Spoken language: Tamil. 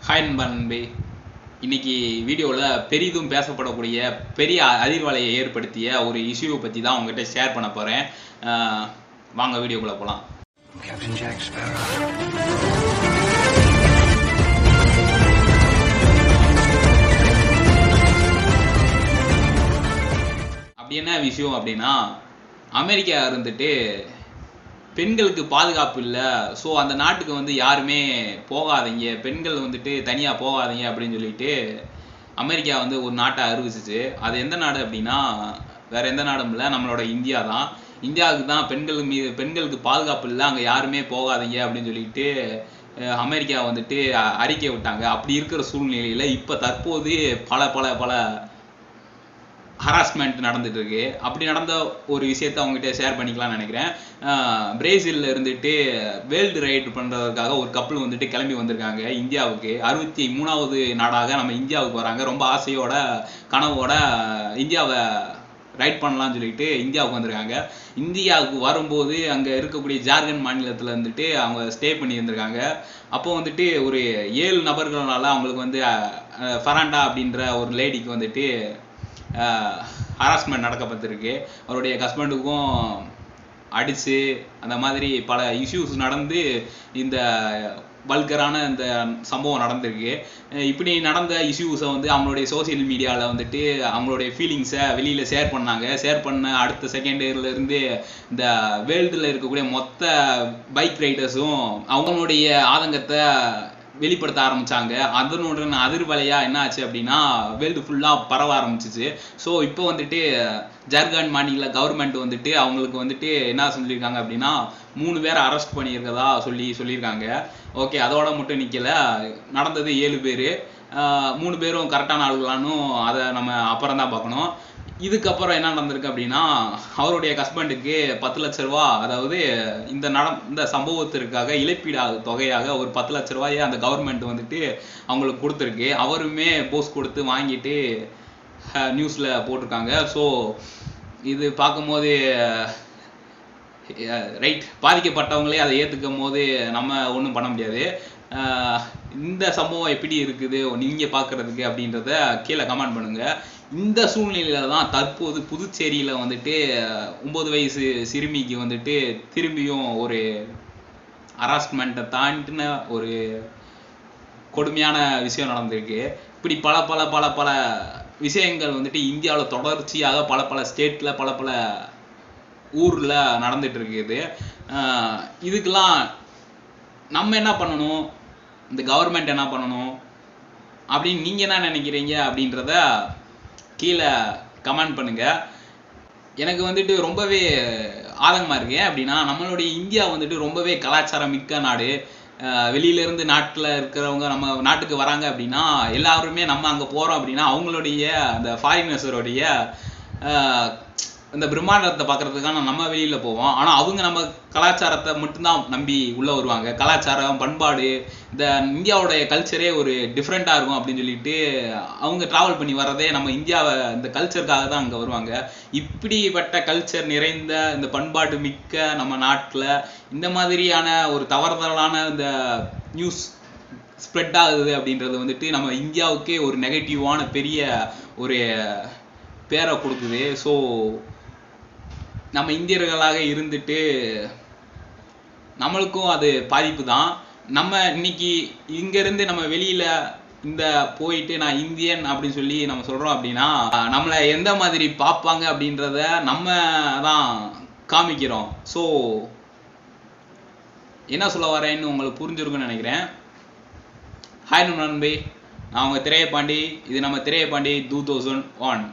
ஹாய் நண்பே, இன்னைக்கு வீடியோவில் பெரிதும் பேசப்படக்கூடிய பெரிய அதிர்வலையை ஏற்படுத்திய ஒரு இஷ்யூவை பற்றி தான் உங்ககிட்ட ஷேர் பண்ண போகிறேன். வாங்க வீடியோக்குள்ளே போகலாம். அப்படி என்ன விஷயம் அப்படின்னா, அமெரிக்கா இருந்துட்டு பெண்களுக்கு பாதுகாப்பு இல்லை, ஸோ அந்த நாட்டுக்கு வந்து யாருமே போகாதீங்க, பெண்கள் வந்துட்டு தனியாக போகாதீங்க அப்படின்னு சொல்லிட்டு அமெரிக்கா வந்து ஒரு நாட்டை அறிவிச்சிச்சு. அது எந்த நாடு அப்படின்னா வேற எந்த நாடும் இல்லை, நம்மளோட இந்தியா தான். இந்தியாவுக்கு தான் பெண்களுக்கு பாதுகாப்பு இல்லை, அங்கே யாருமே போகாதீங்க அப்படின்னு சொல்லிட்டு அமெரிக்கா வந்துட்டு அறிக்கை விட்டாங்க. அப்படி இருக்கிற சூழ்நிலையில் இப்போ தற்போது பல பல பல ஹராஸ்மெண்ட் நடந்துட்டு இருக்கு. அப்படி நடந்த ஒரு விஷயத்த அவங்ககிட்ட ஷேர் பண்ணிக்கலாம்னு நினைக்கிறேன். பிரேசில்ல இருந்துட்டு வேர்ல்டு ரைட் பண்றதுக்காக ஒரு கப்பல் வந்துட்டு கிளம்பி வந்திருக்காங்க இந்தியாவுக்கு. 63வது நாடாக நம்ம இந்தியாவுக்கு வராங்க. ரொம்ப ஆசையோட கனவோட இந்தியாவை ரைட் பண்ணலாம்னு சொல்லிட்டு இந்தியாவுக்கு வந்திருக்காங்க. இந்தியாவுக்கு வரும்போது அங்கே இருக்கக்கூடிய ஜார்க்கண்ட் மாநிலத்தில் வந்துட்டு அவங்க ஸ்டே பண்ணி இருந்திருக்காங்க. அப்போ வந்துட்டு ஒரு 7 நபர்களால் அவங்களுக்கு வந்து ஃபராண்டா அப்படின்ற ஒரு லேடிக்கு வந்துட்டு ஹராஸ்மெண்ட் நடக்கப்பட்டிருக்கு. அவருடைய ஹஸ்பண்டுக்கும் அடித்து அந்த மாதிரி பல இஷ்யூஸ் நடந்து இந்த வல்கரான இந்த சம்பவம் நடந்திருக்கு. இப்படி நடந்த இஷ்யூஸை வந்து அவங்களுடைய சோசியல் மீடியாவில் வந்துட்டு அவங்களுடைய ஃபீலிங்ஸை வெளியில் ஷேர் பண்ணாங்க. ஷேர் பண்ண அடுத்த செகண்ட்லேருந்து இந்த வேர்ல்டில் இருக்கக்கூடிய மொத்த பைக் ரைடர்ஸும் அவங்களுடைய ஆதங்கத்தை வெளிப்படுத்த ஆரம்பிச்சாங்க. அதனுடன் அதிர்வலையா என்ன ஆச்சு அப்படின்னா வேர்ல்டு ஃபுல்லாக பரவ ஆரம்பிச்சிச்சு. ஸோ இப்போ வந்துட்டு ஜார்க்கண்ட் மாநில கவர்மெண்ட் வந்துட்டு அவங்களுக்கு வந்துட்டு என்ன சொல்லியிருக்காங்க அப்படின்னா 3 பேரை அரெஸ்ட் பண்ணியிருக்கதா சொல்லியிருக்காங்க. ஓகே, அதோட மட்டும் நிற்கல, நடந்தது 7 பேர். 3 பேரும் கரெக்டான ஆளுகளான்னு அதை நம்ம அப்புறம் தான் பார்க்கணும். இதுக்கப்புறம் என்ன நடந்திருக்கு அப்படின்னா அவருடைய ஹஸ்பண்டுக்கு 10 லட்ச ரூபா, அதாவது இந்த சம்பவத்திற்காக இழப்பீடு தொகையாக ஒரு 10 லட்ச ரூபாயை அந்த கவர்மெண்ட் வந்துட்டு அவங்களுக்கு கொடுத்துருக்கு. அவருமே போஸ் கொடுத்து வாங்கிட்டு நியூஸில் போட்டிருக்காங்க. ஸோ இது பார்க்கும்போது ரைட், பாதிக்கப்பட்டவங்களே அதை ஏற்றுக்கும் போது நம்ம ஒன்றும் பண்ண முடியாது. இந்த சம்பவம் எப்படி இருக்குது நீங்கள் பார்க்குறதுக்கு அப்படின்றத கீழே கமெண்ட் பண்ணுங்கள். இந்த சூழ்நிலையில தான் தற்போது புதுச்சேரியில் வந்துட்டு 9 வயசு சிறுமிக்கு வந்துட்டு திரும்பியும் ஒரு ஹராஸ்மெண்ட்டை தாண்டின ஒரு கொடுமையான விஷயம் நடந்திருக்கு. இப்படி பல பல பல பல விஷயங்கள் வந்துட்டு இந்தியாவில் தொடர்ச்சியாக பல பல ஸ்டேட்டில் பல பல ஊரில் நடந்துட்டு இருக்குது. இதுக்கெல்லாம் நம்ம என்ன பண்ணணும், இந்த கவர்மெண்ட் என்ன பண்ணணும் அப்படின்னு நீங்கள் என்ன நினைக்கிறீங்க அப்படின்றத கீழே கமெண்ட் பண்ணுங்க. எனக்கு வந்துட்டு ரொம்பவே ஆதங்கமாக இருக்கு. அப்படின்னா நம்மளுடைய இந்தியா வந்துட்டு ரொம்பவே கலாச்சாரம் மிக்க நாடு. வெளியிலேருந்து நாட்டில் இருக்கிறவங்க நம்ம நாட்டுக்கு வராங்க அப்படின்னா எல்லாருமே நம்ம அங்கே போகிறோம் அப்படின்னா அவங்களுடைய அந்த ஃபாரினர்ஸருடைய இந்த பிரம்மாண்டத்தை பார்க்கறதுக்கான நம்ம வெளியில் போவோம். ஆனால் அவங்க நம்ம கலாச்சாரத்தை மட்டும்தான் நம்பி உள்ளே வருவாங்க. கலாச்சாரம், பண்பாடு, இந்த இந்தியாவுடைய கல்ச்சரே ஒரு டிஃப்ரெண்ட்டாக இருக்கும் அப்படின்னு சொல்லிட்டு அவங்க ட்ராவல் பண்ணி வர்றதே நம்ம இந்தியாவை இந்த கல்ச்சருக்காக தான் அங்கே வருவாங்க. இப்படிப்பட்ட கல்ச்சர் நிறைந்த இந்த பண்பாட்டு மிக்க நம்ம நாட்டில் இந்த மாதிரியான ஒரு தவறுதலான இந்த நியூஸ் ஸ்ப்ரெட் ஆகுது அப்படின்றது வந்துட்டு நம்ம இந்தியாவுக்கே ஒரு நெகட்டிவான பெரிய ஒரு பேரை கொடுக்குது. ஸோ நம்ம இந்தியர்களாக இருந்துட்டு நம்மளுக்கும் அது பாதிப்பு தான். நம்ம இன்னைக்கு இங்கேருந்து நம்ம வெளியில் இந்த போயிட்டு நான் இந்தியன் அப்படின்னு சொல்லி நம்ம சொல்கிறோம் அப்படின்னா நம்மளை எந்த மாதிரி பார்ப்பாங்க அப்படின்றத நம்ம தான் காமிக்கிறோம். ஸோ என்ன சொல்ல வரேன்னு உங்களுக்கு புரிஞ்சிருக்குன்னு நினைக்கிறேன். ஹாய் நண்பே, நான் உங்கள் திரையபாண்டி. இது நம்ம திரையபாண்டி 2001.